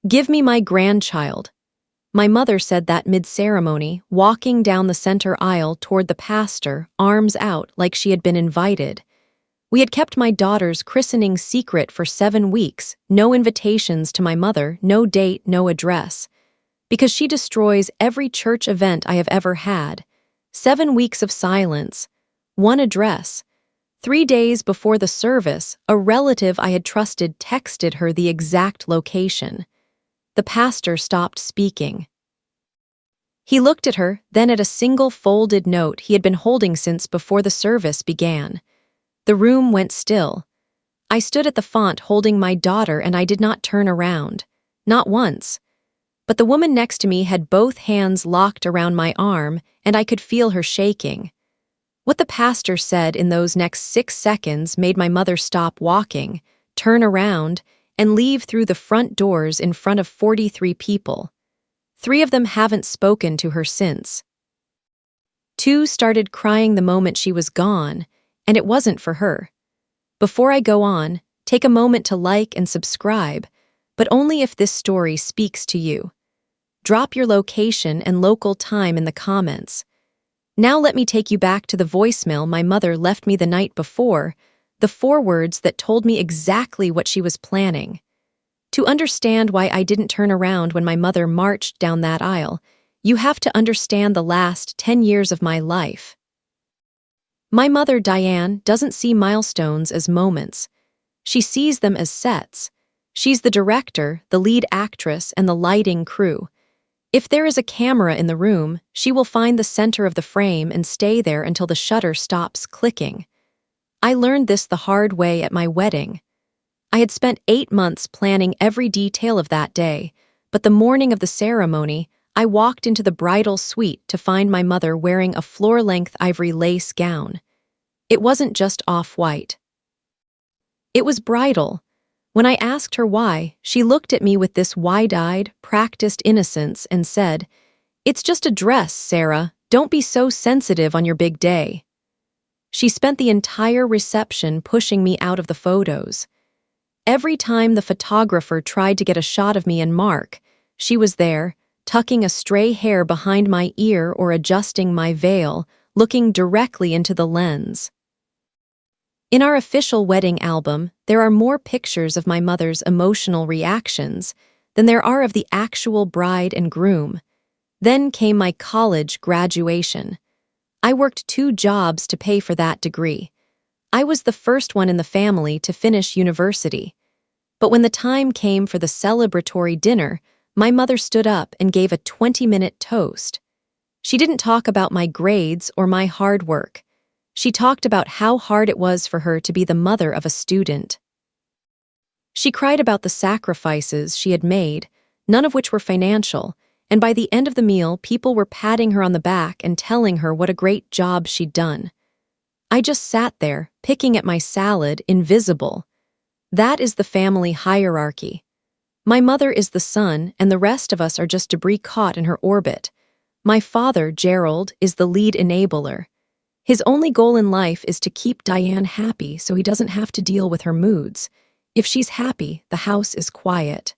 Give me my grandchild. My mother said that mid-ceremony, walking down the center aisle toward the pastor, arms out like she had been invited. We had kept my daughter's christening secret for 7 weeks, no invitations to my mother, no date, no address. Because she destroys every church event I have ever had. 7 weeks of silence. One address. 3 days before the service, a relative I had trusted texted her the exact location. The pastor stopped speaking. He looked at her, then at a single folded note he had been holding since before the service began. The room went still. I stood at the font holding my daughter and I did not turn around. Not once. But the woman next to me had both hands locked around my arm and I could feel her shaking. What the pastor said in those next 6 seconds made my mother stop walking, turn around, and leave through the front doors in front of 43 people. 3 of them haven't spoken to her since. 2 started crying the moment she was gone, and it wasn't for her. Before I go on, take a moment to like and subscribe, but only if this story speaks to you. Drop your location and local time in the comments. Now let me take you back to the voicemail my mother left me the night before, the 4 words that told me exactly what she was planning. To understand why I didn't turn around when my mother marched down that aisle, you have to understand the last 10 years of my life. My mother, Diane, doesn't see milestones as moments. She sees them as sets. She's the director, the lead actress, and the lighting crew. If there is a camera in the room, she will find the center of the frame and stay there until the shutter stops clicking. I learned this the hard way at my wedding. I had spent 8 months planning every detail of that day, but the morning of the ceremony, I walked into the bridal suite to find my mother wearing a floor-length ivory lace gown. It wasn't just off-white. It was bridal. When I asked her why, she looked at me with this wide-eyed, practiced innocence and said, "It's just a dress, Sarah. Don't be so sensitive on your big day." She spent the entire reception pushing me out of the photos. Every time the photographer tried to get a shot of me and Mark, she was there, tucking a stray hair behind my ear or adjusting my veil, looking directly into the lens. In our official wedding album, there are more pictures of my mother's emotional reactions than there are of the actual bride and groom. Then came my college graduation. I worked 2 jobs to pay for that degree. I was the first one in the family to finish university. But when the time came for the celebratory dinner, my mother stood up and gave a 20-minute toast. She didn't talk about my grades or my hard work. She talked about how hard it was for her to be the mother of a student. She cried about the sacrifices she had made, none of which were financial, and by the end of the meal, people were patting her on the back and telling her what a great job she'd done. I just sat there, picking at my salad, invisible. That is the family hierarchy. My mother is the sun, and the rest of us are just debris caught in her orbit. My father, Gerald, is the lead enabler. His only goal in life is to keep Diane happy so he doesn't have to deal with her moods. If she's happy, the house is quiet.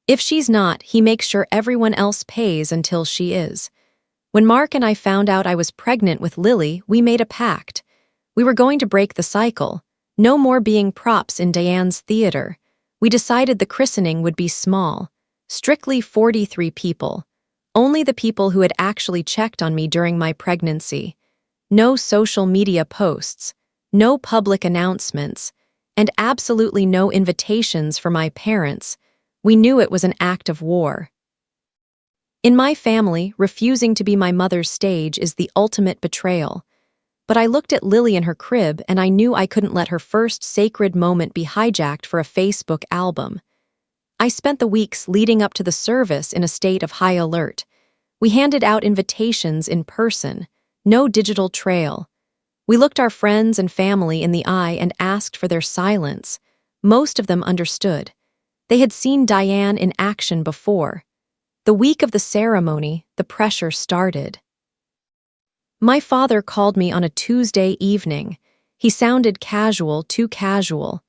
If she's not, he makes sure everyone else pays until she is. When Mark and I found out I was pregnant with Lily, we made a pact. We were going to break the cycle. No more being props in Diane's theater. We decided the christening would be small. Strictly 43 people. Only the people who had actually checked on me during my pregnancy. No social media posts, no public announcements, and absolutely no invitations for my parents. We knew it was an act of war. In my family, refusing to be my mother's stage is the ultimate betrayal. But I looked at Lily in her crib and I knew I couldn't let her first sacred moment be hijacked for a Facebook album. I spent the weeks leading up to the service in a state of high alert. We handed out invitations in person. No digital trail. We looked our friends and family in the eye and asked for their silence. Most of them understood. They had seen Diane in action before. The week of the ceremony, the pressure started. My father called me on a Tuesday evening. He sounded casual, too casual.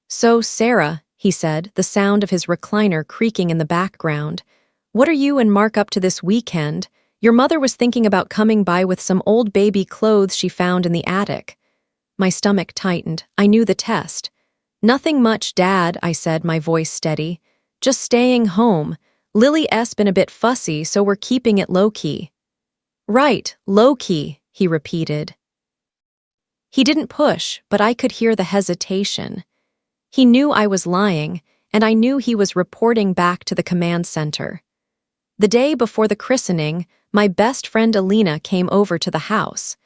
"So, Sarah," he said, the sound of his recliner creaking in the background. "What are you and Mark up to this weekend? Your mother was thinking about coming by with some old baby clothes she found in the attic." My stomach tightened. I knew the test. "Nothing much, Dad," I said, my voice steady. "Just staying home. Lily's been a bit fussy, so we're keeping it low-key." "Right, low-key," he repeated. He didn't push, but I could hear the hesitation. He knew I was lying, and I knew he was reporting back to the command center. The day before the christening, my best friend Alina came over to the house.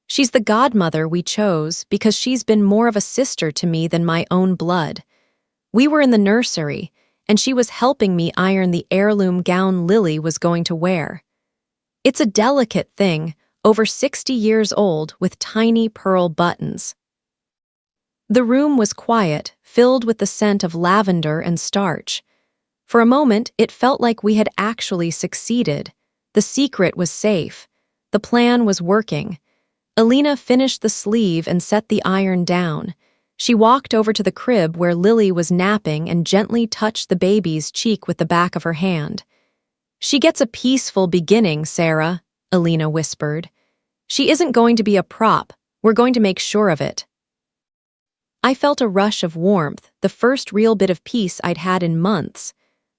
She's the godmother we chose because she's been more of a sister to me than my own blood. We were in the nursery, and she was helping me iron the heirloom gown Lily was going to wear. It's a delicate thing, over 60 years old, with tiny pearl buttons. The room was quiet, filled with the scent of lavender and starch. For a moment, it felt like we had actually succeeded. The secret was safe. The plan was working. Alina finished the sleeve and set the iron down. She walked over to the crib where Lily was napping and gently touched the baby's cheek with the back of her hand. "She gets a peaceful beginning, Sarah," Alina whispered. "She isn't going to be a prop. We're going to make sure of it." I felt a rush of warmth, the first real bit of peace I'd had in months.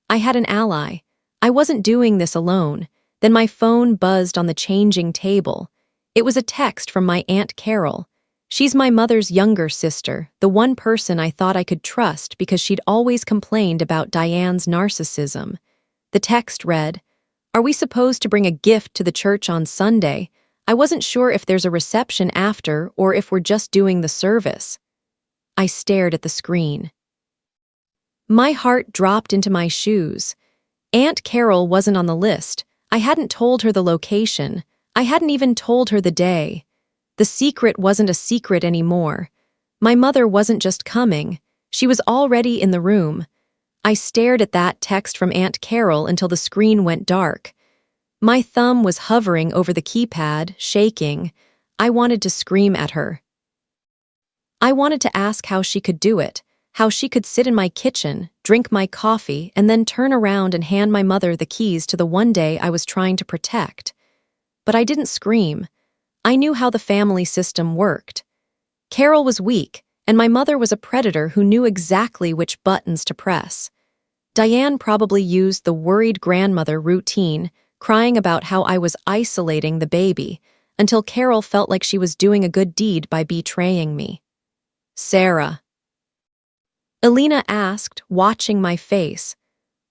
I had an ally. I wasn't doing this alone. Then my phone buzzed on the changing table. It was a text from my Aunt Carol. She's my mother's younger sister, the one person I thought I could trust because she'd always complained about Diane's narcissism. The text read, "Are we supposed to bring a gift to the church on Sunday? I wasn't sure if there's a reception after or if we're just doing the service." I stared at the screen. My heart dropped into my shoes. Aunt Carol wasn't on the list. I hadn't told her the location. I hadn't even told her the day. The secret wasn't a secret anymore. My mother wasn't just coming. She was already in the room. I stared at that text from Aunt Carol until the screen went dark. My thumb was hovering over the keypad, shaking. I wanted to scream at her. I wanted to ask how she could do it, how she could sit in my kitchen, drink my coffee, and then turn around and hand my mother the keys to the one day I was trying to protect. But I didn't scream. I knew how the family system worked. Carol was weak, and my mother was a predator who knew exactly which buttons to press. Diane probably used the worried grandmother routine, crying about how I was isolating the baby, until Carol felt like she was doing a good deed by betraying me. "Sarah," Alina asked, watching my face.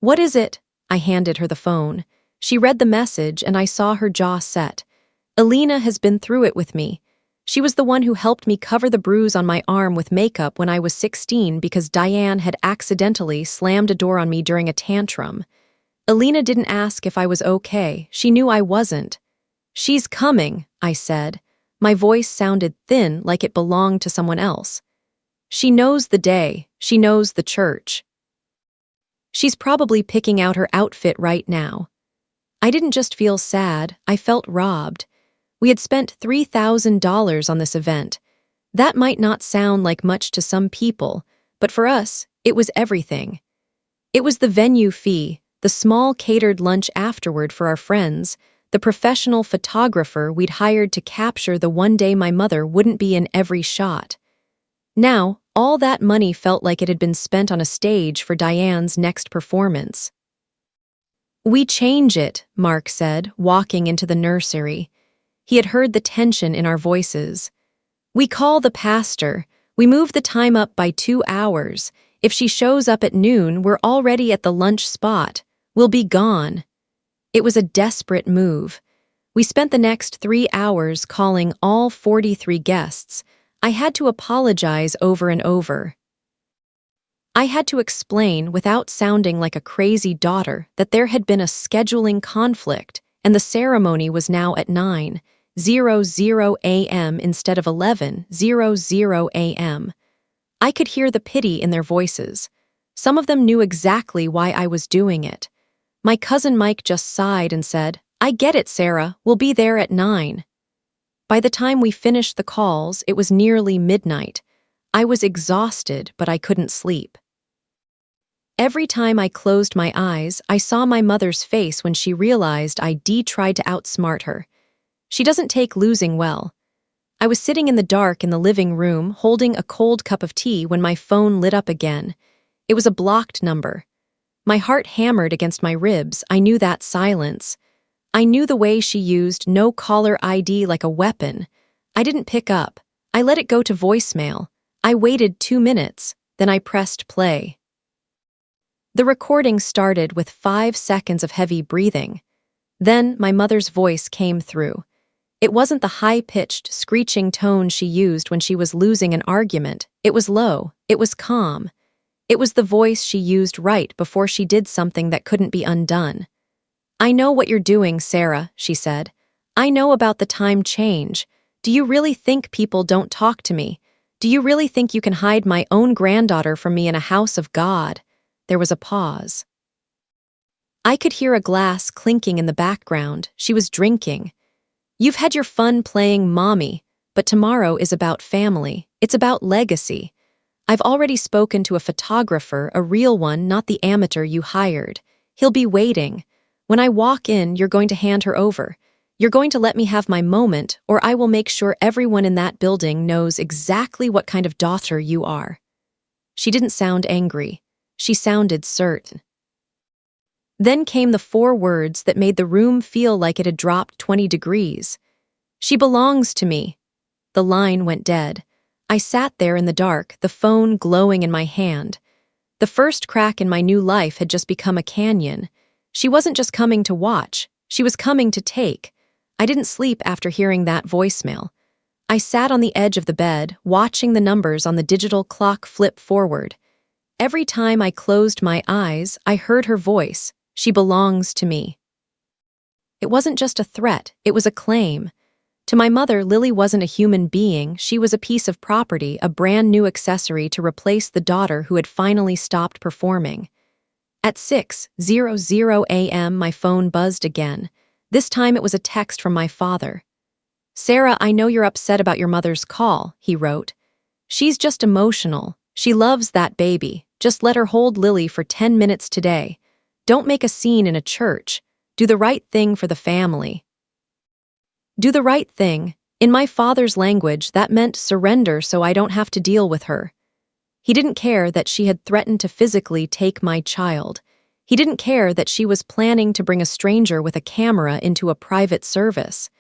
"What is it?" I handed her the phone. She read the message, and I saw her jaw set. Alina has been through it with me. She was the one who helped me cover the bruise on my arm with makeup when I was 16 because Diane had accidentally slammed a door on me during a tantrum. Alina didn't ask if I was okay. She knew I wasn't. "She's coming," I said. My voice sounded thin, like it belonged to someone else. "She knows the day. She knows the church. She's probably picking out her outfit right now." I didn't just feel sad, I felt robbed. We had spent $3,000 on this event. That might not sound like much to some people, but for us, it was everything. It was the venue fee, the small catered lunch afterward for our friends, the professional photographer we'd hired to capture the one day my mother wouldn't be in every shot. Now, all that money felt like it had been spent on a stage for Diane's next performance. "We change it," Mark said, walking into the nursery. He had heard the tension in our voices. "We call the pastor. We move the time up by 2 hours. If she shows up at noon, we're already at the lunch spot. We'll be gone." It was a desperate move. We spent the next 3 hours calling all 43 guests. I had to apologize over and over. I had to explain, without sounding like a crazy daughter, that there had been a scheduling conflict, and the ceremony was now at 9:00 a.m. instead of 11:00 a.m. I could hear the pity in their voices. Some of them knew exactly why I was doing it. My cousin Mike just sighed and said, "I get it, Sarah. We'll be there at 9." By the time we finished the calls, it was nearly midnight. I was exhausted, but I couldn't sleep. Every time I closed my eyes, I saw my mother's face when she realized tried to outsmart her. She doesn't take losing well. I was sitting in the dark in the living room, holding a cold cup of tea when my phone lit up again. It was a blocked number. My heart hammered against my ribs. I knew that silence. I knew the way she used no caller ID like a weapon. I didn't pick up. I let it go to voicemail. I waited 2 minutes, then I pressed play. The recording started with 5 seconds of heavy breathing. Then my mother's voice came through. It wasn't the high-pitched, screeching tone she used when she was losing an argument. It was low. It was calm. It was the voice she used right before she did something that couldn't be undone. "I know what you're doing, Sarah," she said. "I know about the time change. Do you really think people don't talk to me? Do you really think you can hide my own granddaughter from me in a house of God?" There was a pause. I could hear a glass clinking in the background. She was drinking. "You've had your fun playing mommy, but tomorrow is about family. It's about legacy. I've already spoken to a photographer, a real one, not the amateur you hired. He'll be waiting. When I walk in, you're going to hand her over. You're going to let me have my moment, or I will make sure everyone in that building knows exactly what kind of daughter you are." She didn't sound angry. She sounded certain. Then came the 4 words that made the room feel like it had dropped 20 degrees. "She belongs to me." The line went dead. I sat there in the dark, the phone glowing in my hand. The first crack in my new life had just become a canyon. She wasn't just coming to watch. She was coming to take. I didn't sleep after hearing that voicemail. I sat on the edge of the bed, watching the numbers on the digital clock flip forward. Every time I closed my eyes, I heard her voice. "She belongs to me." It wasn't just a threat, it was a claim. To my mother, Lily wasn't a human being. She was a piece of property, a brand new accessory to replace the daughter who had finally stopped performing. At 6:00 a.m., my phone buzzed again. This time it was a text from my father. "Sarah, I know you're upset about your mother's call," he wrote. "She's just emotional. She loves that baby. Just let her hold Lily for 10 minutes today. Don't make a scene in a church. Do the right thing for the family." Do the right thing. In my father's language, that meant surrender so I don't have to deal with her. He didn't care that she had threatened to physically take my child. He didn't care that she was planning to bring a stranger with a camera into a private service.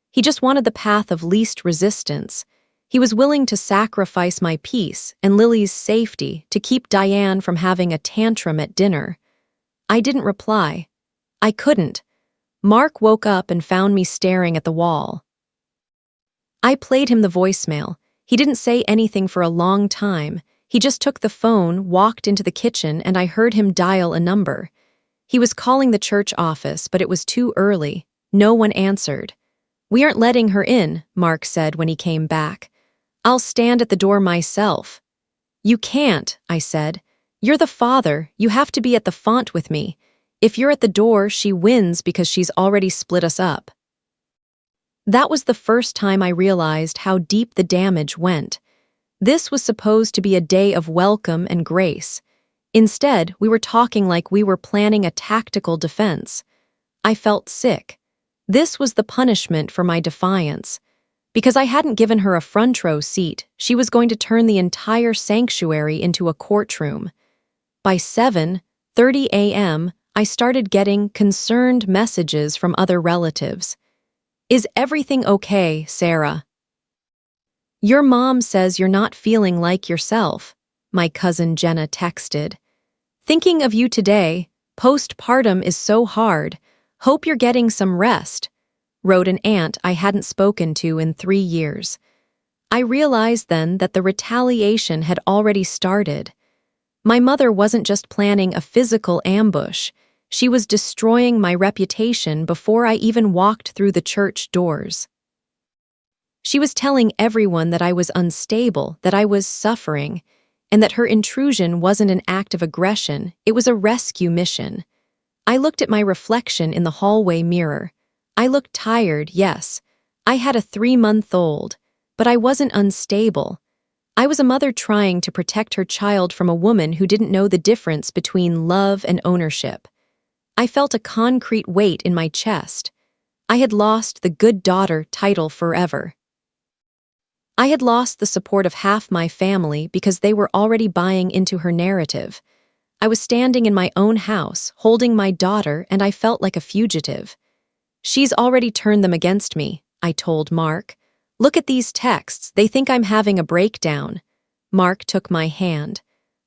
He just wanted the path of least resistance. He was willing to sacrifice my peace and Lily's safety to keep Diane from having a tantrum at dinner. I didn't reply. I couldn't. Mark woke up and found me staring at the wall. I played him the voicemail. He didn't say anything for a long time. He just took the phone, walked into the kitchen, and I heard him dial a number. He was calling the church office, but it was too early. No one answered. "We aren't letting her in," Mark said when he came back. "I'll stand at the door myself." "You can't," I said. "You're the father. You have to be at the font with me. If you're at the door, she wins because she's already split us up." That was the first time I realized how deep the damage went. This was supposed to be a day of welcome and grace. Instead, we were talking like we were planning a tactical defense. I felt sick. This was the punishment for my defiance. Because I hadn't given her a front row seat, she was going to turn the entire sanctuary into a courtroom. By 7:30 a.m., I started getting concerned messages from other relatives. "Is everything okay, Sarah? Your mom says you're not feeling like yourself," my cousin Jenna texted. "Thinking of you today. Postpartum is so hard. Hope you're getting some rest," wrote an aunt I hadn't spoken to in 3 years. I realized then that the retaliation had already started. My mother wasn't just planning a physical ambush. She was destroying my reputation before I even walked through the church doors. She was telling everyone that I was unstable, that I was suffering, and that her intrusion wasn't an act of aggression, it was a rescue mission. I looked at my reflection in the hallway mirror. I looked tired, yes. I had a 3-month-old, but I wasn't unstable. I was a mother trying to protect her child from a woman who didn't know the difference between love and ownership. I felt a concrete weight in my chest. I had lost the good daughter title forever. I had lost the support of half my family because they were already buying into her narrative. I was standing in my own house, holding my daughter, and I felt like a fugitive. "She's already turned them against me," I told Mark. "Look at these texts, they think I'm having a breakdown." Mark took my hand.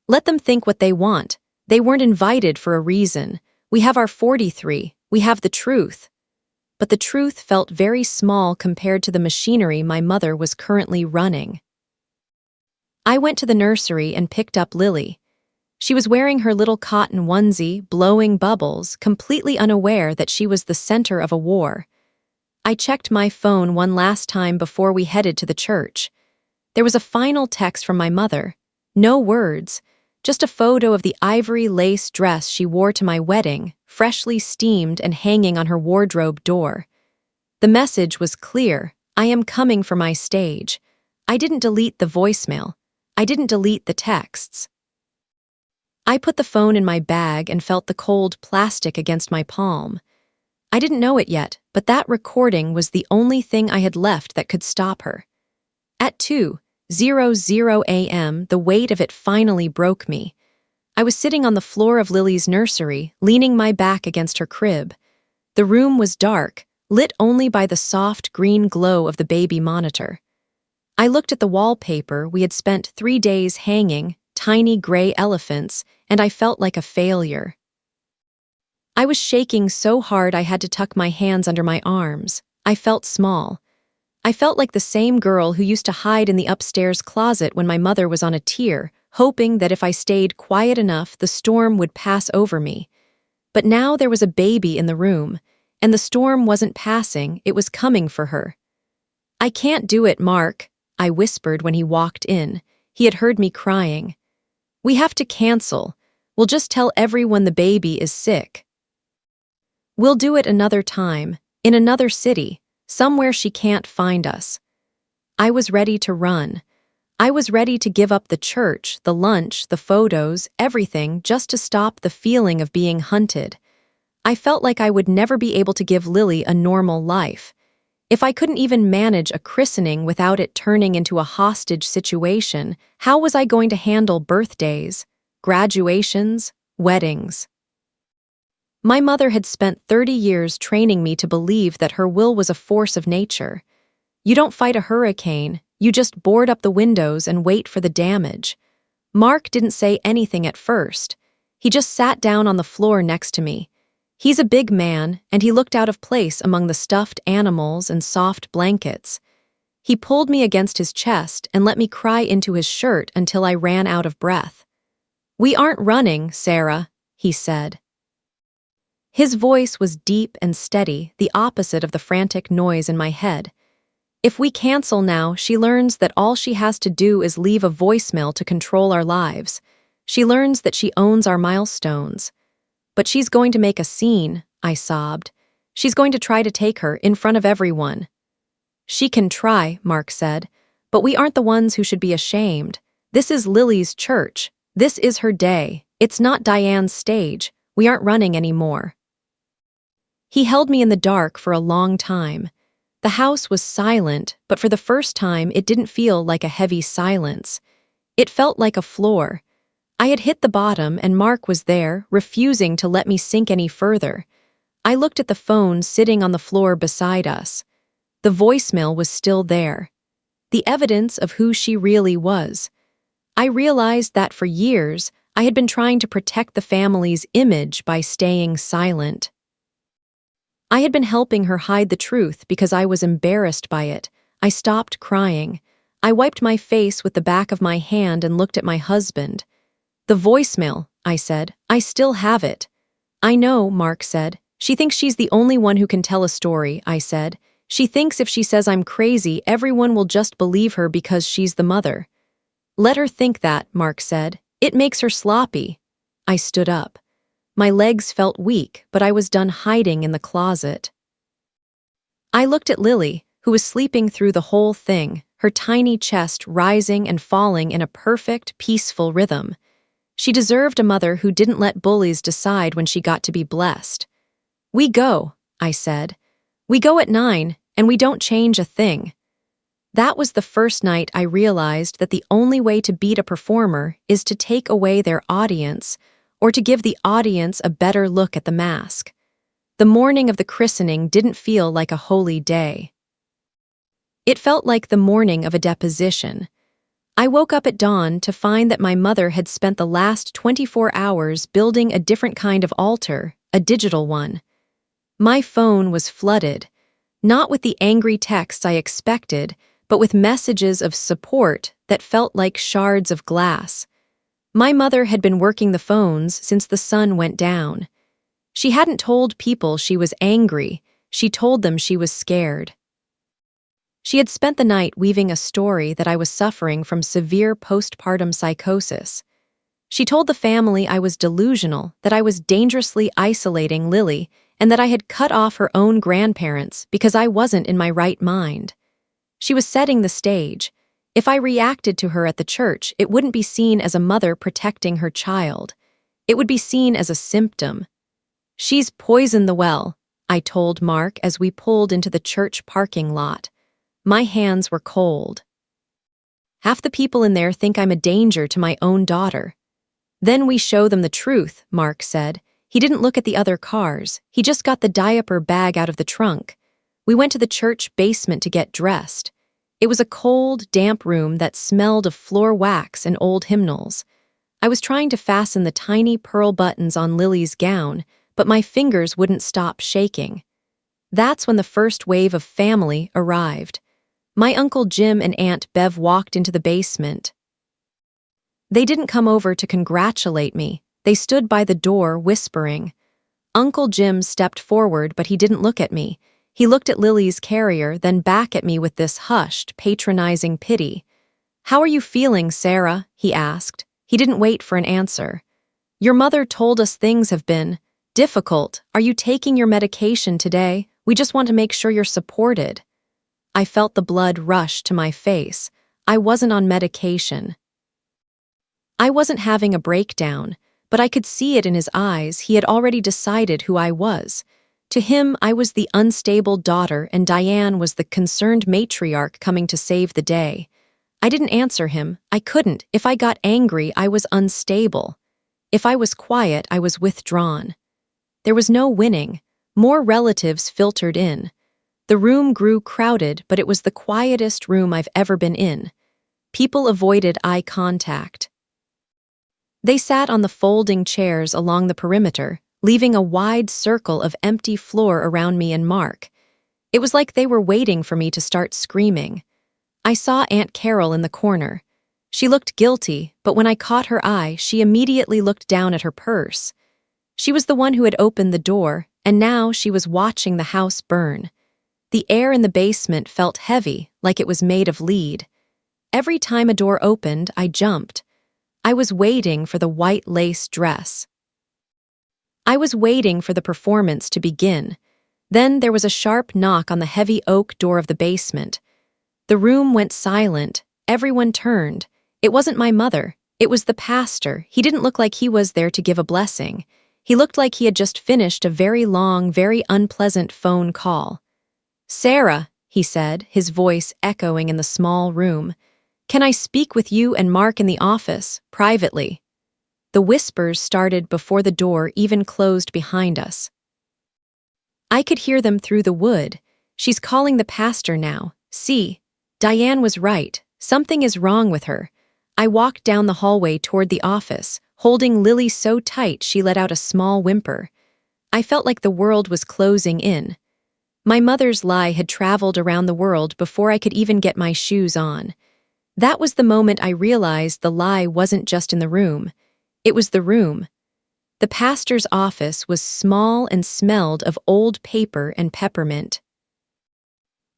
"Let them think what they want. They weren't invited for a reason. We have our 43, we have the truth." But the truth felt very small compared to the machinery my mother was currently running. I went to the nursery and picked up Lily. She was wearing her little cotton onesie, blowing bubbles, completely unaware that she was the center of a war. I checked my phone one last time before we headed to the church. There was a final text from my mother. No words, just a photo of the ivory lace dress she wore to my wedding, freshly steamed and hanging on her wardrobe door. The message was clear: I am coming for my stage. I didn't delete the voicemail. I didn't delete the texts. I put the phone in my bag and felt the cold plastic against my palm. I didn't know it yet, but that recording was the only thing I had left that could stop her. At 2:00 a.m., the weight of it finally broke me. I was sitting on the floor of Lily's nursery, leaning my back against her crib. The room was dark, lit only by the soft green glow of the baby monitor. I looked at the wallpaper we had spent 3 days hanging, tiny gray elephants, and I felt like a failure. I was shaking so hard I had to tuck my hands under my arms. I felt small. I felt like the same girl who used to hide in the upstairs closet when my mother was on a tear, hoping that if I stayed quiet enough, the storm would pass over me. But now there was a baby in the room, and the storm wasn't passing, it was coming for her. "I can't do it, Mark," I whispered when he walked in. He had heard me crying. "We have to cancel. We'll just tell everyone the baby is sick. We'll do it another time, in another city, somewhere she can't find us." I was ready to run. I was ready to give up the church, the lunch, the photos, everything, just to stop the feeling of being hunted. I felt like I would never be able to give Lily a normal life. If I couldn't even manage a christening without it turning into a hostage situation, how was I going to handle birthdays, graduations, weddings? My mother had spent 30 years training me to believe that her will was a force of nature. You don't fight a hurricane, you just board up the windows and wait for the damage. Mark didn't say anything at first. He just sat down on the floor next to me. He's a big man, and he looked out of place among the stuffed animals and soft blankets. He pulled me against his chest and let me cry into his shirt until I ran out of breath. "We aren't running, Sarah," he said. His voice was deep and steady, the opposite of the frantic noise in my head. "If we cancel now, she learns that all she has to do is leave a voicemail to control our lives. She learns that she owns our milestones. But she's going to make a scene," I sobbed. "She's going to try to take her in front of everyone." "She can try," Mark said, "but we aren't the ones who should be ashamed. This is Lily's church. This is her day. It's not Diane's stage. We aren't running anymore." He held me in the dark for a long time. The house was silent, but for the first time it didn't feel like a heavy silence. It felt like a floor. I had hit the bottom and Mark was there, refusing to let me sink any further. I looked at the phone sitting on the floor beside us. The voicemail was still there. The evidence of who she really was. I realized that for years I had been trying to protect the family's image by staying silent. I had been helping her hide the truth because I was embarrassed by it. I stopped crying. I wiped my face with the back of my hand and looked at my husband. "The voicemail," I said. "I still have it." "I know," Mark said. "She thinks she's the only one who can tell a story," I said. "She thinks if she says I'm crazy, everyone will just believe her because she's the mother." "Let her think that," Mark said. "It makes her sloppy." I stood up. My legs felt weak, but I was done hiding in the closet. I looked at Lily, who was sleeping through the whole thing, her tiny chest rising and falling in a perfect, peaceful rhythm. She deserved a mother who didn't let bullies decide when she got to be blessed. "We go," I said. "We go at 9, and we don't change a thing." That was the first night I realized that the only way to beat a performer is to take away their audience, or to give the audience a better look at the mask. The morning of the christening didn't feel like a holy day. It felt like the morning of a deposition. I woke up at dawn to find that my mother had spent the last 24 hours building a different kind of altar, a digital one. My phone was flooded, not with the angry texts I expected, but with messages of support that felt like shards of glass. My mother had been working the phones since the sun went down. She hadn't told people she was angry, she told them she was scared. She had spent the night weaving a story that I was suffering from severe postpartum psychosis. She told the family I was delusional, that I was dangerously isolating Lily, and that I had cut off her own grandparents because I wasn't in my right mind. She was setting the stage. If I reacted to her at the church, it wouldn't be seen as a mother protecting her child. It would be seen as a symptom. "She's poisoned the well," I told Mark as we pulled into the church parking lot. My hands were cold. "Half the people in there think I'm a danger to my own daughter." "Then we show them the truth," Mark said. He didn't look at the other cars. He just got the diaper bag out of the trunk. We went to the church basement to get dressed. It was a cold, damp room that smelled of floor wax and old hymnals. I was trying to fasten the tiny pearl buttons on Lily's gown, but my fingers wouldn't stop shaking. That's when the first wave of family arrived. My Uncle Jim and Aunt Bev walked into the basement. They didn't come over to congratulate me. They stood by the door, whispering. Uncle Jim stepped forward, but he didn't look at me. He looked at Lily's carrier, then back at me with this hushed, patronizing pity. "How are you feeling, Sarah?" he asked. He didn't wait for an answer. "Your mother told us things have been difficult. Are you taking your medication today? We just want to make sure you're supported." I felt the blood rush to my face. I wasn't on medication. I wasn't having a breakdown, but I could see it in his eyes. He had already decided who I was. To him, I was the unstable daughter, and Diane was the concerned matriarch coming to save the day. I didn't answer him. I couldn't. If I got angry, I was unstable. If I was quiet, I was withdrawn. There was no winning. More relatives filtered in. The room grew crowded, but it was the quietest room I've ever been in. People avoided eye contact. They sat on the folding chairs along the perimeter, leaving a wide circle of empty floor around me and Mark. It was like they were waiting for me to start screaming. I saw Aunt Carol in the corner. She looked guilty, but when I caught her eye, she immediately looked down at her purse. She was the one who had opened the door, and now she was watching the house burn. The air in the basement felt heavy, like it was made of lead. Every time a door opened, I jumped. I was waiting for the white lace dress. I was waiting for the performance to begin. Then there was a sharp knock on the heavy oak door of the basement. The room went silent. Everyone turned. It wasn't my mother. It was the pastor. He didn't look like he was there to give a blessing. He looked like he had just finished a very long, very unpleasant phone call. "Sarah," he said, his voice echoing in the small room, "can I speak with you and Mark in the office, privately?" The whispers started before the door even closed behind us. I could hear them through the wood. "She's calling the pastor now. See, Diane was right. Something is wrong with her." I walked down the hallway toward the office, holding Lily so tight she let out a small whimper. I felt like the world was closing in. My mother's lie had traveled around the world before I could even get my shoes on. That was the moment I realized the lie wasn't just in the room. It was the room. The pastor's office was small and smelled of old paper and peppermint.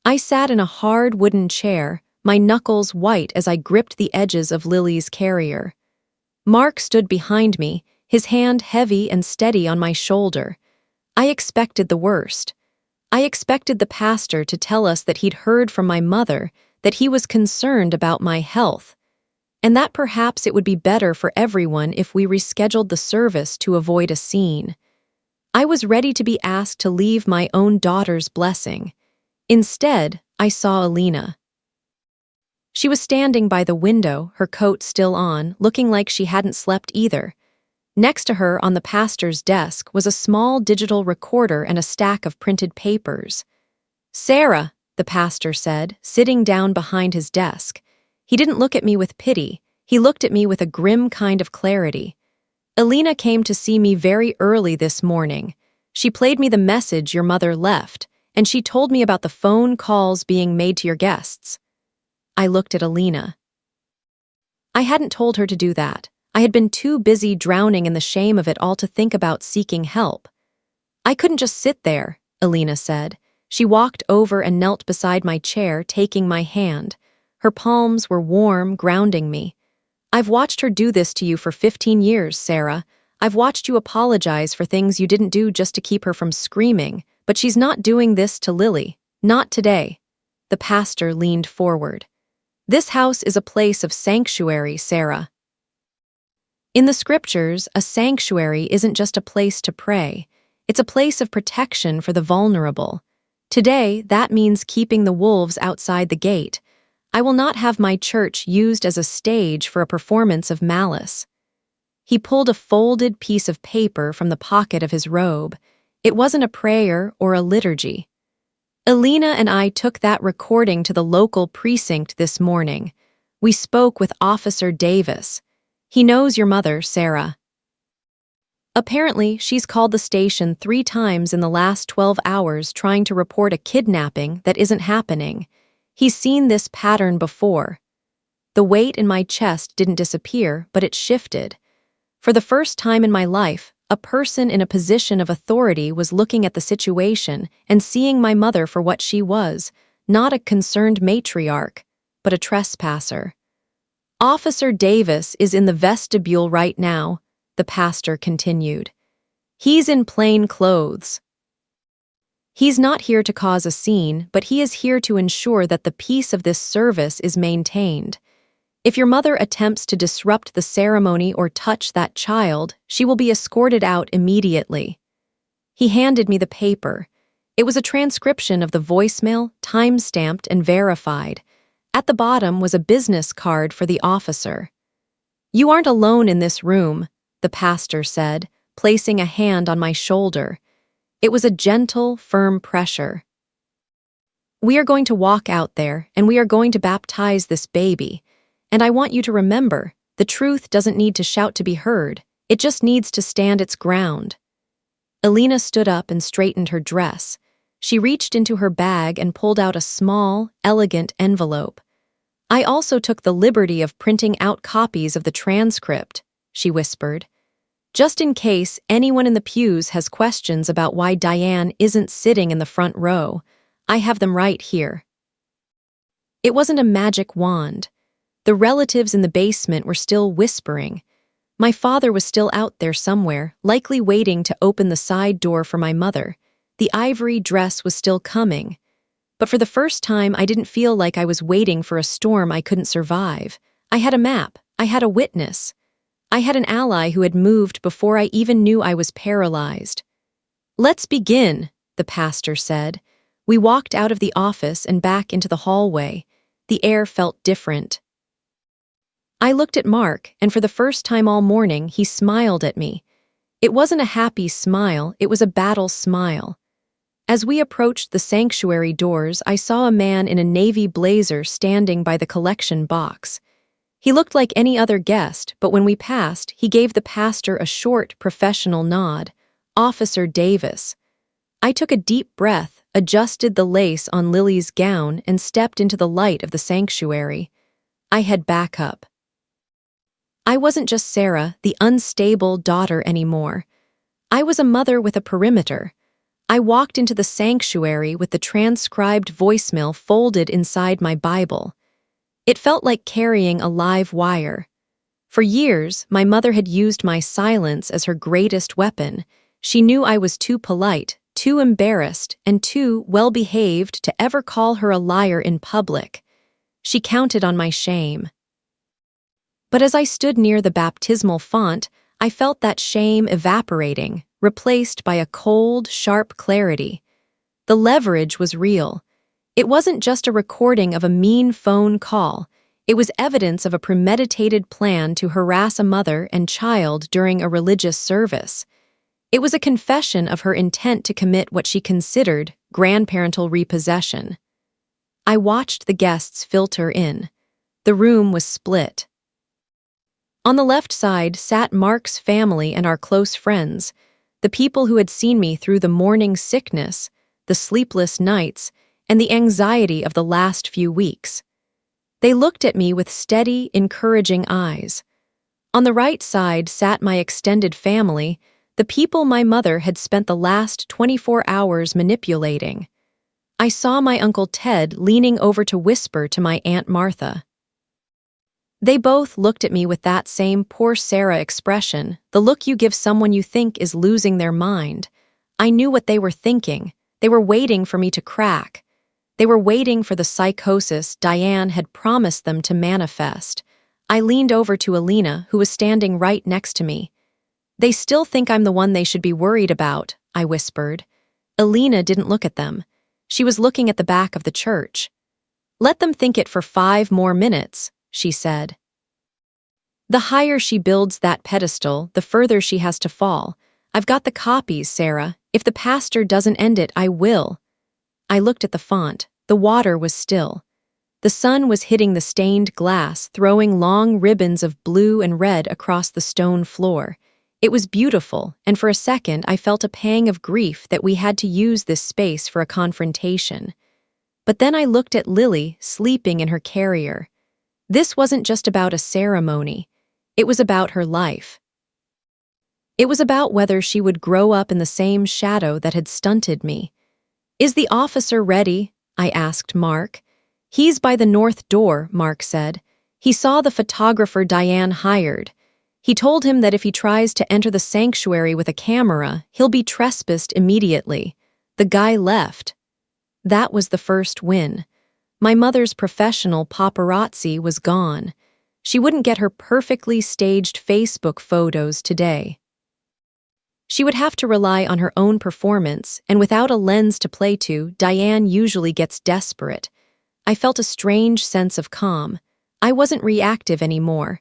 I sat in a hard wooden chair, my knuckles white as I gripped the edges of Lily's carrier. Mark stood behind me, his hand heavy and steady on my shoulder. I expected the worst. I expected the pastor to tell us that he'd heard from my mother, that he was concerned about my health, and that perhaps it would be better for everyone if we rescheduled the service to avoid a scene. I was ready to be asked to leave my own daughter's blessing. Instead, I saw Alina. She was standing by the window, her coat still on, looking like she hadn't slept either. Next to her on the pastor's desk was a small digital recorder and a stack of printed papers. "Sarah," the pastor said, sitting down behind his desk. He didn't look at me with pity. He looked at me with a grim kind of clarity. "Alina came to see me very early this morning. She played me the message your mother left, and she told me about the phone calls being made to your guests." I looked at Alina. I hadn't told her to do that. I had been too busy drowning in the shame of it all to think about seeking help. "I couldn't just sit there," Alina said. She walked over and knelt beside my chair, taking my hand. Her palms were warm, grounding me. "I've watched her do this to you for 15 years, Sarah. I've watched you apologize for things you didn't do just to keep her from screaming, but she's not doing this to Lily. Not today." The pastor leaned forward. "This house is a place of sanctuary, Sarah. In the scriptures, a sanctuary isn't just a place to pray. It's a place of protection for the vulnerable. Today, that means keeping the wolves outside the gate. I will not have my church used as a stage for a performance of malice." He pulled a folded piece of paper from the pocket of his robe. It wasn't a prayer or a liturgy. "Alina and I took that recording to the local precinct this morning. We spoke with Officer Davis. He knows your mother, Sarah. Apparently, she's called the station 3 times in the last 12 hours trying to report a kidnapping that isn't happening. He's seen this pattern before." The weight in my chest didn't disappear, but it shifted. For the first time in my life, a person in a position of authority was looking at the situation and seeing my mother for what she was, not a concerned matriarch, but a trespasser. "Officer Davis is in the vestibule right now," the pastor continued. "He's in plain clothes. He's not here to cause a scene, but he is here to ensure that the peace of this service is maintained. If your mother attempts to disrupt the ceremony or touch that child, she will be escorted out immediately." He handed me the paper. It was a transcription of the voicemail, time-stamped and verified. At the bottom was a business card for the officer. "You aren't alone in this room," the pastor said, placing a hand on my shoulder. It was a gentle, firm pressure. "We are going to walk out there, and we are going to baptize this baby. And I want you to remember, the truth doesn't need to shout to be heard. It just needs to stand its ground." Alina stood up and straightened her dress. She reached into her bag and pulled out a small, elegant envelope. "I also took the liberty of printing out copies of the transcript," she whispered. "Just in case anyone in the pews has questions about why Diane isn't sitting in the front row. I have them right here." It wasn't a magic wand. The relatives in the basement were still whispering. My father was still out there somewhere, likely waiting to open the side door for my mother. The ivory dress was still coming. But for the first time, I didn't feel like I was waiting for a storm I couldn't survive. I had a map. I had a witness. I had an ally who had moved before I even knew I was paralyzed. "Let's begin," the pastor said. We walked out of the office and back into the hallway. The air felt different. I looked at Mark, and for the first time all morning, he smiled at me. It wasn't a happy smile, it was a battle smile. As we approached the sanctuary doors, I saw a man in a navy blazer standing by the collection box. He looked like any other guest, but when we passed, he gave the pastor a short, professional nod. "Officer Davis." I took a deep breath, adjusted the lace on Lily's gown, and stepped into the light of the sanctuary. I had backup. I wasn't just Sarah, the unstable daughter anymore. I was a mother with a perimeter. I walked into the sanctuary with the transcribed voicemail folded inside my Bible. It felt like carrying a live wire. For years, my mother had used my silence as her greatest weapon. She knew I was too polite, too embarrassed, and too well-behaved to ever call her a liar in public. She counted on my shame. But as I stood near the baptismal font, I felt that shame evaporating, replaced by a cold, sharp clarity. The leverage was real. It wasn't just a recording of a mean phone call. It was evidence of a premeditated plan to harass a mother and child during a religious service. It was a confession of her intent to commit what she considered grandparental repossession. I watched the guests filter in. The room was split. On the left side sat Mark's family and our close friends, the people who had seen me through the morning sickness, the sleepless nights, and the anxiety of the last few weeks. They looked at me with steady, encouraging eyes. On the right side sat my extended family, the people my mother had spent the last 24 hours manipulating. I saw my Uncle Ted leaning over to whisper to my Aunt Martha. They both looked at me with that same poor Sarah expression, the look you give someone you think is losing their mind. I knew what they were thinking. They were waiting for me to crack. They were waiting for the psychosis Diane had promised them to manifest. I leaned over to Alina, who was standing right next to me. "They still think I'm the one they should be worried about," I whispered. Alina didn't look at them. She was looking at the back of the church. "Let them think it for 5 more minutes," she said. "The higher she builds that pedestal, the further she has to fall. I've got the copies, Sarah. If the pastor doesn't end it, I will." I looked at the font. The water was still. The sun was hitting the stained glass, throwing long ribbons of blue and red across the stone floor. It was beautiful, and for a second I felt a pang of grief that we had to use this space for a confrontation. But then I looked at Lily, sleeping in her carrier. This wasn't just about a ceremony. It was about her life. It was about whether she would grow up in the same shadow that had stunted me. "Is the officer ready?" I asked Mark. "He's by the north door," Mark said. "He saw the photographer Diane hired. He told him that if he tries to enter the sanctuary with a camera, he'll be trespassed immediately." The guy left. That was the first win. My mother's professional paparazzi was gone. She wouldn't get her perfectly staged Facebook photos today. She would have to rely on her own performance, and without a lens to play to, Diane usually gets desperate. I felt a strange sense of calm. I wasn't reactive anymore.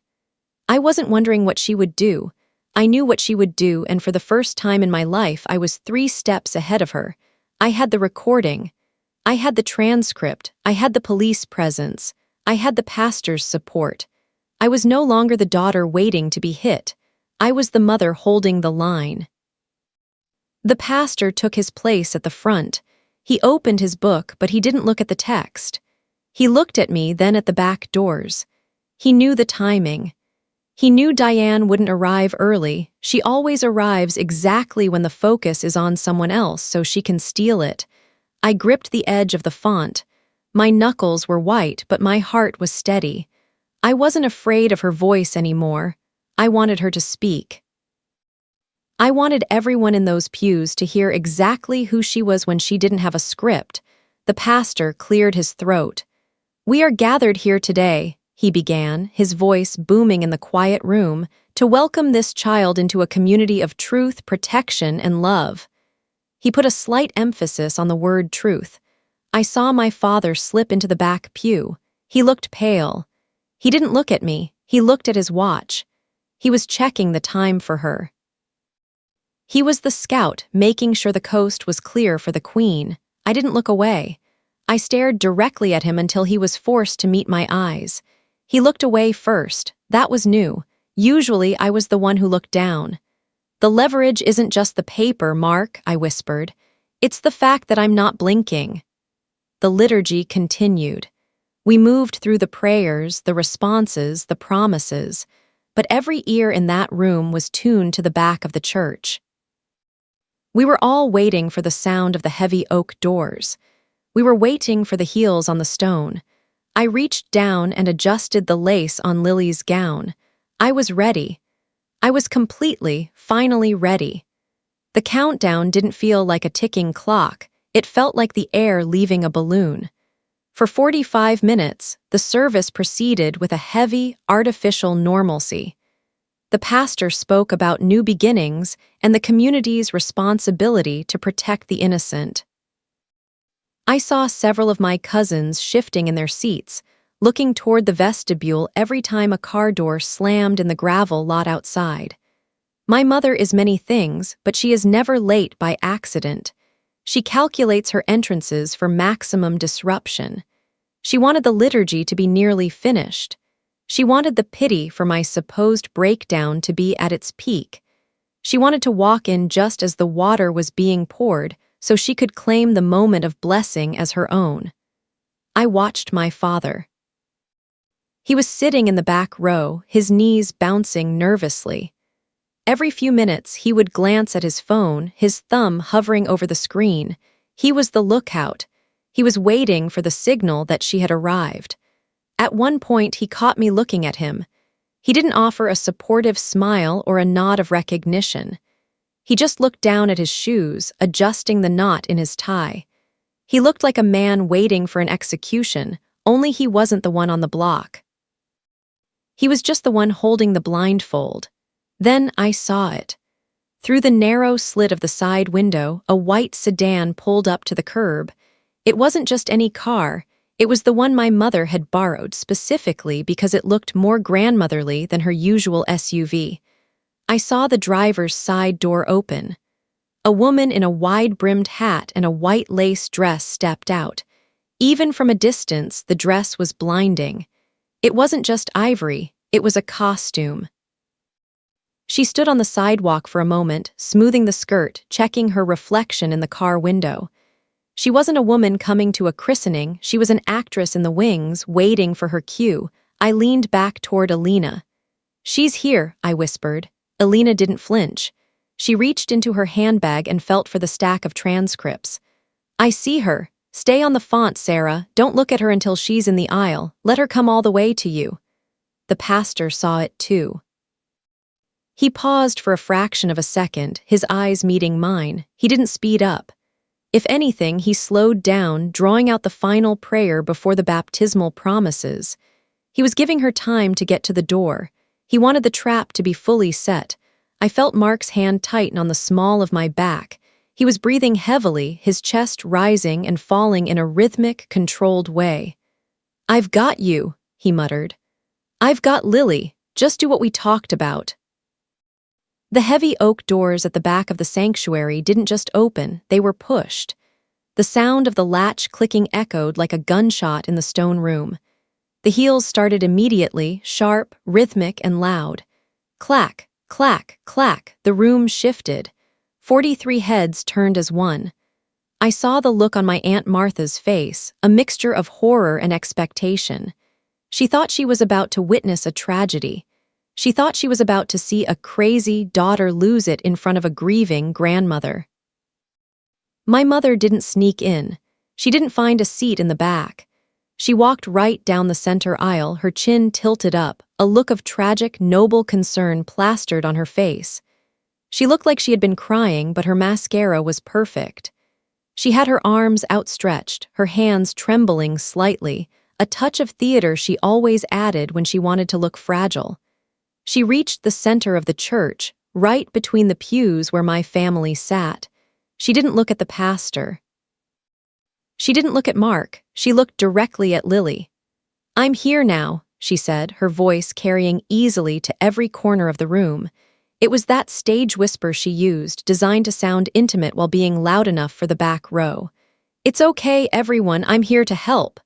I wasn't wondering what she would do. I knew what she would do, and for the first time in my life, I was 3 steps ahead of her. I had the recording. I had the transcript. I had the police presence. I had the pastor's support. I was no longer the daughter waiting to be hit. I was the mother holding the line. The pastor took his place at the front. He opened his book, but he didn't look at the text. He looked at me, then at the back doors. He knew the timing. He knew Diane wouldn't arrive early. She always arrives exactly when the focus is on someone else so she can steal it. I gripped the edge of the font. My knuckles were white, but my heart was steady. I wasn't afraid of her voice anymore. I wanted her to speak. I wanted everyone in those pews to hear exactly who she was when she didn't have a script. The pastor cleared his throat. "We are gathered here today," he began, his voice booming in the quiet room, "to welcome this child into a community of truth, protection, and love." He put a slight emphasis on the word truth. I saw my father slip into the back pew. He looked pale. He didn't look at me. He looked at his watch. He was checking the time for her. He was the scout, making sure the coast was clear for the Queen. I didn't look away. I stared directly at him until he was forced to meet my eyes. He looked away first. That was new. Usually, I was the one who looked down. "The leverage isn't just the paper, Mark," I whispered. "It's the fact that I'm not blinking." The liturgy continued. We moved through the prayers, the responses, the promises, but every ear in that room was tuned to the back of the church. We were all waiting for the sound of the heavy oak doors. We were waiting for the heels on the stone. I reached down and adjusted the lace on Lily's gown. I was ready. I was completely, finally ready. The countdown didn't feel like a ticking clock. It felt like the air leaving a balloon. For 45 minutes, the service proceeded with a heavy, artificial normalcy. The pastor spoke about new beginnings and the community's responsibility to protect the innocent. I saw several of my cousins shifting in their seats, looking toward the vestibule every time a car door slammed in the gravel lot outside. My mother is many things, but she is never late by accident. She calculates her entrances for maximum disruption. She wanted the liturgy to be nearly finished. She wanted the pity for my supposed breakdown to be at its peak. She wanted to walk in just as the water was being poured, so she could claim the moment of blessing as her own. I watched my father. He was sitting in the back row, his knees bouncing nervously. Every few minutes, he would glance at his phone, his thumb hovering over the screen. He was the lookout. He was waiting for the signal that she had arrived. At one point, he caught me looking at him. He didn't offer a supportive smile or a nod of recognition. He just looked down at his shoes, adjusting the knot in his tie. He looked like a man waiting for an execution, only he wasn't the one on the block. He was just the one holding the blindfold. Then I saw it. Through the narrow slit of the side window, a white sedan pulled up to the curb. It wasn't just any car, it was the one my mother had borrowed specifically because it looked more grandmotherly than her usual SUV. I saw the driver's side door open. A woman in a wide-brimmed hat and a white lace dress stepped out. Even from a distance, the dress was blinding. It wasn't just ivory, it was a costume. She stood on the sidewalk for a moment, smoothing the skirt, checking her reflection in the car window. She wasn't a woman coming to a christening, she was an actress in the wings, waiting for her cue. I leaned back toward Alina. "She's here," I whispered. Alina didn't flinch. She reached into her handbag and felt for the stack of transcripts. "I see her. Stay on the font, Sarah. Don't look at her until she's in the aisle. Let her come all the way to you." The pastor saw it too. He paused for a fraction of a second, his eyes meeting mine. He didn't speed up. If anything, he slowed down, drawing out the final prayer before the baptismal promises. He was giving her time to get to the door. He wanted the trap to be fully set. I felt Mark's hand tighten on the small of my back. He was breathing heavily, his chest rising and falling in a rhythmic, controlled way. "I've got you," he muttered. "I've got Lily. Just do what we talked about." The heavy oak doors at the back of the sanctuary didn't just open, they were pushed. The sound of the latch clicking echoed like a gunshot in the stone room. The heels started immediately, sharp, rhythmic, and loud. Clack, clack, clack, the room shifted. 43 heads turned as one. I saw the look on my Aunt Martha's face, a mixture of horror and expectation. She thought she was about to witness a tragedy. She thought she was about to see a crazy daughter lose it in front of a grieving grandmother. My mother didn't sneak in. She didn't find a seat in the back. She walked right down the center aisle, her chin tilted up, a look of tragic, noble concern plastered on her face. She looked like she had been crying, but her mascara was perfect. She had her arms outstretched, her hands trembling slightly, a touch of theater she always added when she wanted to look fragile. She reached the center of the church, right between the pews where my family sat. She didn't look at the pastor. She didn't look at Mark. She looked directly at Lily. "I'm here now," she said, her voice carrying easily to every corner of the room. It was that stage whisper she used, designed to sound intimate while being loud enough for the back row. "It's okay, everyone, I'm here to help."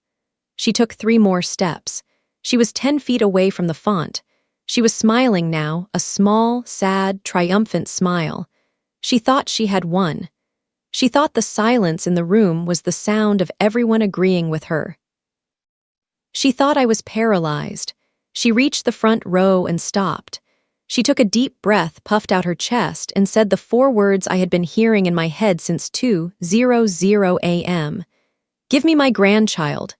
She took 3 more steps. She was 10 feet away from the font. She was smiling now, a small, sad, triumphant smile. She thought she had won. She thought the silence in the room was the sound of everyone agreeing with her. She thought I was paralyzed. She reached the front row and stopped. She took a deep breath, puffed out her chest, and said the 4 words I had been hearing in my head since 2:00 a.m. "Give me my grandchild."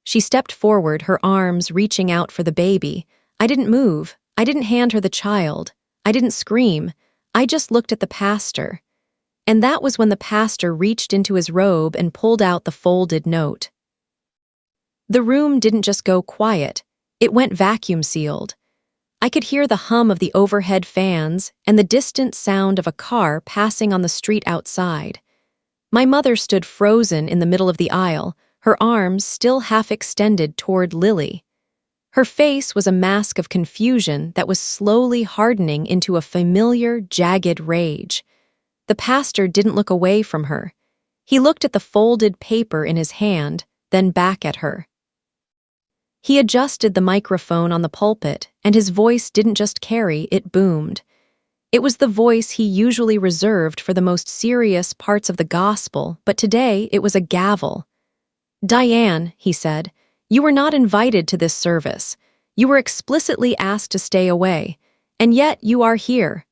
She stepped forward, her arms reaching out for the baby. I didn't move. I didn't hand her the child. I didn't scream. I just looked at the pastor. And that was when the pastor reached into his robe and pulled out the folded note. The room didn't just go quiet, it went vacuum-sealed. I could hear the hum of the overhead fans and the distant sound of a car passing on the street outside. My mother stood frozen in the middle of the aisle, her arms still half extended toward Lily. Her face was a mask of confusion that was slowly hardening into a familiar, jagged rage. The pastor didn't look away from her. He looked at the folded paper in his hand, then back at her. He adjusted the microphone on the pulpit, and his voice didn't just carry, it boomed. It was the voice he usually reserved for the most serious parts of the gospel, but today it was a gavel. "Diane," he said, "you were not invited to this service. You were explicitly asked to stay away, and yet you are here."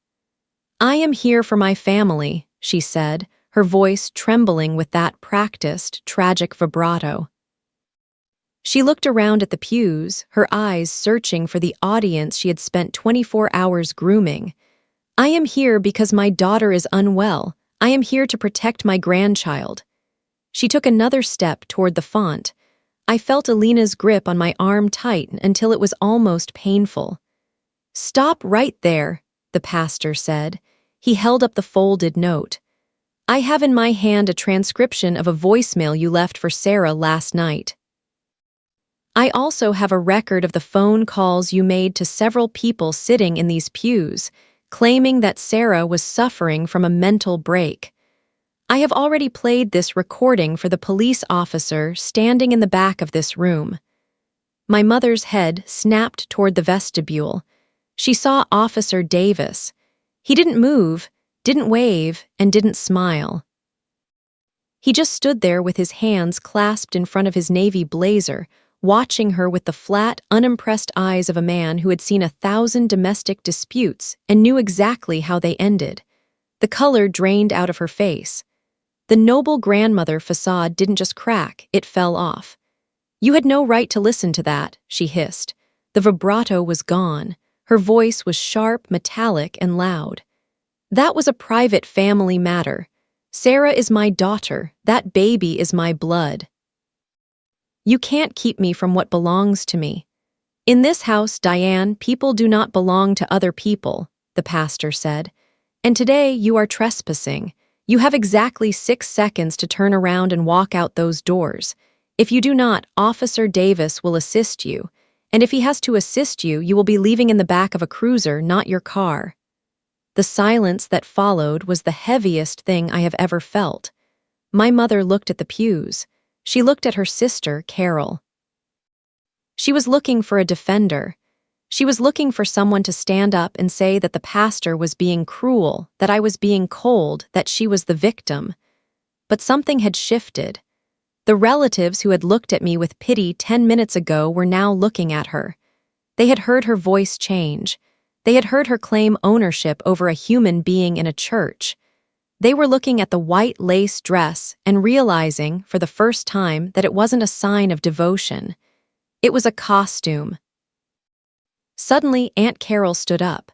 "I am here for my family," she said, her voice trembling with that practiced, tragic vibrato. She looked around at the pews, her eyes searching for the audience she had spent 24 hours grooming. "I am here because my daughter is unwell. I am here to protect my grandchild." She took another step toward the font. I felt Alina's grip on my arm tighten until it was almost painful. "Stop right there," the pastor said. He held up the folded note. "I have in my hand a transcription of a voicemail you left for Sarah last night. I also have a record of the phone calls you made to several people sitting in these pews, claiming that Sarah was suffering from a mental break. I have already played this recording for the police officer standing in the back of this room." My mother's head snapped toward the vestibule. She saw Officer Davis. He didn't move, didn't wave, and didn't smile. He just stood there with his hands clasped in front of his navy blazer, watching her with the flat, unimpressed eyes of a man who had seen 1,000 domestic disputes and knew exactly how they ended. The color drained out of her face. The noble grandmother facade didn't just crack, it fell off. "You had no right to listen to that," she hissed. The vibrato was gone. Her voice was sharp, metallic, and loud. "That was a private family matter. Sarah is my daughter. That baby is my blood. You can't keep me from what belongs to me. In this house, Diane, people do not belong to other people," the pastor said. "And today you are trespassing. You have exactly 6 seconds to turn around and walk out those doors. If you do not, Officer Davis will assist you. And if he has to assist you, you will be leaving in the back of a cruiser, not your car." The silence that followed was the heaviest thing I have ever felt. My mother looked at the pews. She looked at her sister, Carol. She was looking for a defender. She was looking for someone to stand up and say that the pastor was being cruel, that I was being cold, that she was the victim. But something had shifted. The relatives who had looked at me with pity 10 minutes ago were now looking at her. They had heard her voice change. They had heard her claim ownership over a human being in a church. They were looking at the white lace dress and realizing, for the first time, that it wasn't a sign of devotion. It was a costume. Suddenly, Aunt Carol stood up.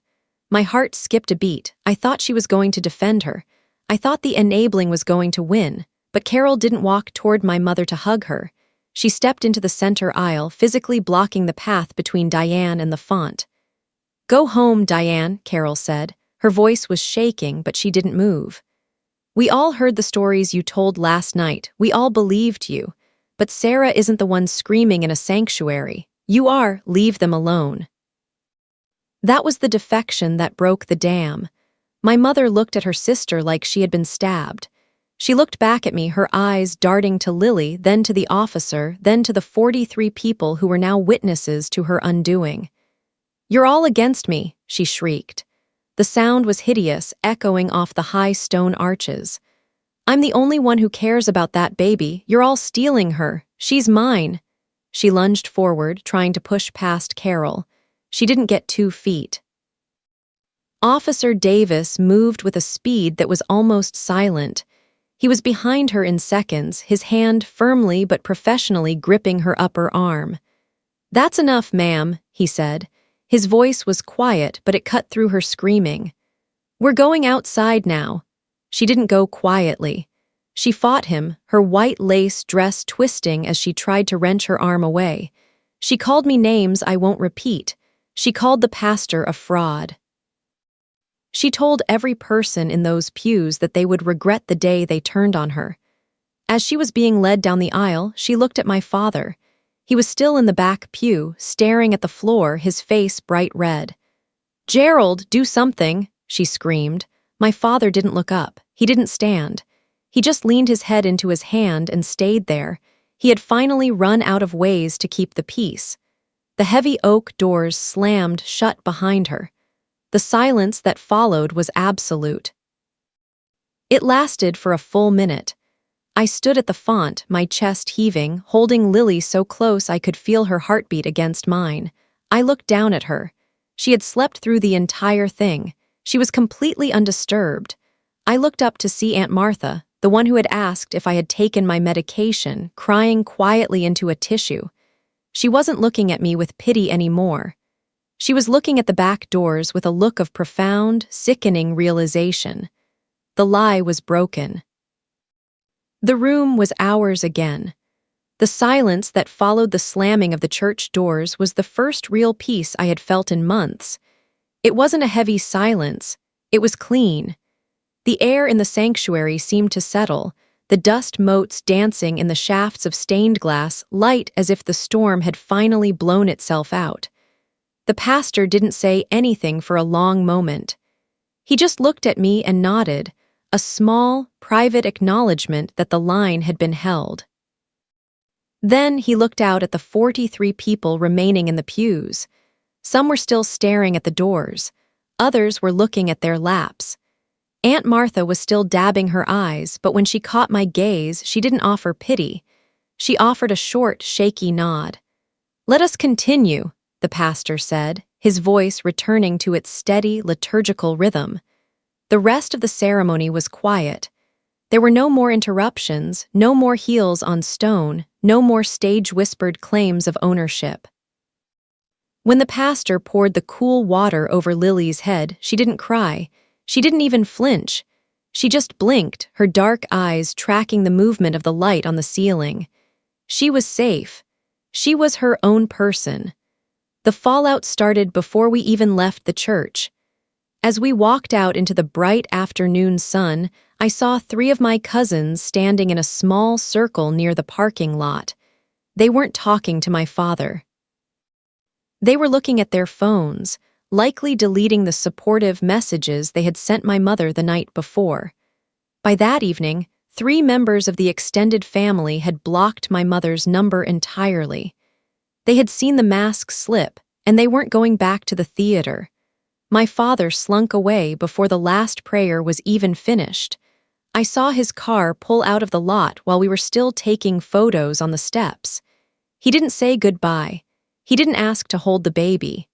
My heart skipped a beat. I thought she was going to defend her. I thought the enabling was going to win, but Carol didn't walk toward my mother to hug her. She stepped into the center aisle, physically blocking the path between Diane and the font. "Go home, Diane," Carol said. Her voice was shaking, but she didn't move. "We all heard the stories you told last night. We all believed you. But Sarah isn't the one screaming in a sanctuary. You are. Leave them alone." That was the defection that broke the dam. My mother looked at her sister like she had been stabbed. She looked back at me, her eyes darting to Lily, then to the officer, then to the 43 people who were now witnesses to her undoing. "You're all against me," she shrieked. The sound was hideous, echoing off the high stone arches. "I'm the only one who cares about that baby. You're all stealing her. She's mine." She lunged forward, trying to push past Carol. She didn't get 2 feet. Officer Davis moved with a speed that was almost silent. He was behind her in seconds, his hand firmly but professionally gripping her upper arm. "That's enough, ma'am," he said. His voice was quiet, but it cut through her screaming. "We're going outside now." She didn't go quietly. She fought him, her white lace dress twisting as she tried to wrench her arm away. She called me names I won't repeat. She called the pastor a fraud. She told every person in those pews that they would regret the day they turned on her. As she was being led down the aisle, she looked at my father. He was still in the back pew, staring at the floor, his face bright red. "Gerald, do something," she screamed. My father didn't look up. He didn't stand. He just leaned his head into his hand and stayed there. He had finally run out of ways to keep the peace. The heavy oak doors slammed shut behind her. The silence that followed was absolute. It lasted for a full minute. I stood at the font, my chest heaving, holding Lily so close I could feel her heartbeat against mine. I looked down at her. She had slept through the entire thing. She was completely undisturbed. I looked up to see Aunt Martha, the one who had asked if I had taken my medication, crying quietly into a tissue. She wasn't looking at me with pity anymore. She was looking at the back doors with a look of profound, sickening realization. The lie was broken. The room was ours again. The silence that followed the slamming of the church doors was the first real peace I had felt in months. It wasn't a heavy silence. It was clean. The air in the sanctuary seemed to settle, the dust motes dancing in the shafts of stained glass, light as if the storm had finally blown itself out. The pastor didn't say anything for a long moment. He just looked at me and nodded, a small, private acknowledgement that the line had been held. Then he looked out at the 43 people remaining in the pews. Some were still staring at the doors. Others were looking at their laps. Aunt Martha was still dabbing her eyes, but when she caught my gaze, she didn't offer pity. She offered a short, shaky nod. "Let us continue," the pastor said, his voice returning to its steady, liturgical rhythm. The rest of the ceremony was quiet. There were no more interruptions, no more heels on stone, no more stage-whispered claims of ownership. When the pastor poured the cool water over Lily's head, she didn't cry. She didn't even flinch. She just blinked, her dark eyes tracking the movement of the light on the ceiling. She was safe. She was her own person. The fallout started before we even left the church. As we walked out into the bright afternoon sun, I saw 3 of my cousins standing in a small circle near the parking lot. They weren't talking to my father. They were looking at their phones, likely deleting the supportive messages they had sent my mother the night before. By that evening, 3 members of the extended family had blocked my mother's number entirely. They had seen the mask slip, and they weren't going back to the theater. My father slunk away before the last prayer was even finished. I saw his car pull out of the lot while we were still taking photos on the steps. He didn't say goodbye. He didn't ask to hold the baby.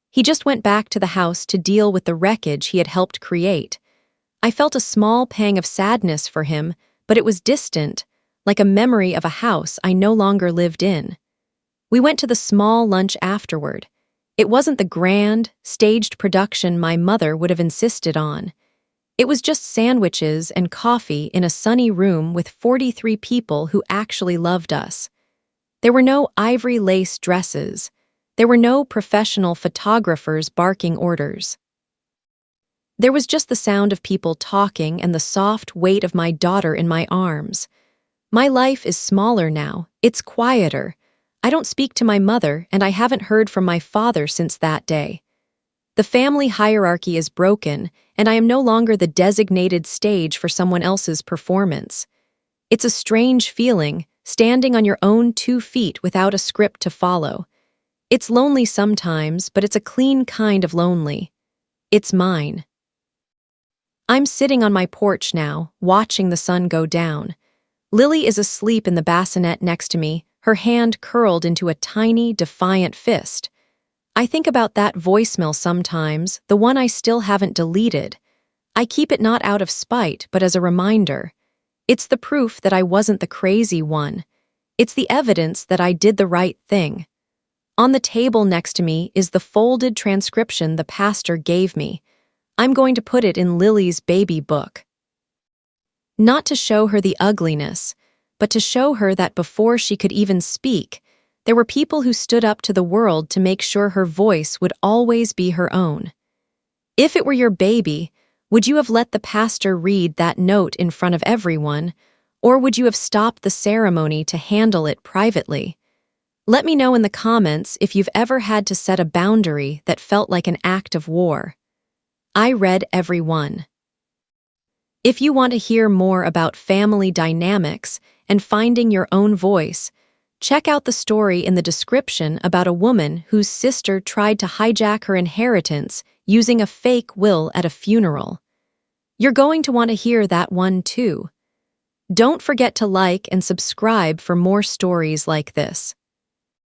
He just went back to the house to deal with the wreckage he had helped create. I felt a small pang of sadness for him, but it was distant, like a memory of a house I no longer lived in. We went to the small lunch afterward. It wasn't the grand, staged production my mother would have insisted on. It was just sandwiches and coffee in a sunny room with 43 people who actually loved us. There were no ivory lace dresses. There were no professional photographers barking orders. There was just the sound of people talking and the soft weight of my daughter in my arms. My life is smaller now. It's quieter. I don't speak to my mother, and I haven't heard from my father since that day. The family hierarchy is broken, and I am no longer the designated stage for someone else's performance. It's a strange feeling, standing on your own 2 feet without a script to follow. It's lonely sometimes, but it's a clean kind of lonely. It's mine. I'm sitting on my porch now, watching the sun go down. Lily is asleep in the bassinet next to me, her hand curled into a tiny, defiant fist. I think about that voicemail sometimes, the one I still haven't deleted. I keep it not out of spite, but as a reminder. It's the proof that I wasn't the crazy one. It's the evidence that I did the right thing. On the table next to me is the folded transcription the pastor gave me. I'm going to put it in Lily's baby book. not to show her the ugliness, but to show her that before she could even speak, there were people who stood up to the world to make sure her voice would always be her own. If it were your baby, would you have let the pastor read that note in front of everyone, or would you have stopped the ceremony to handle it privately? Let me know in the comments if you've ever had to set a boundary that felt like an act of war. I read every one. If you want to hear more about family dynamics and finding your own voice, check out the story in the description about a woman whose sister tried to hijack her inheritance using a fake will at a funeral. You're going to want to hear that one too. Don't forget to like and subscribe for more stories like this.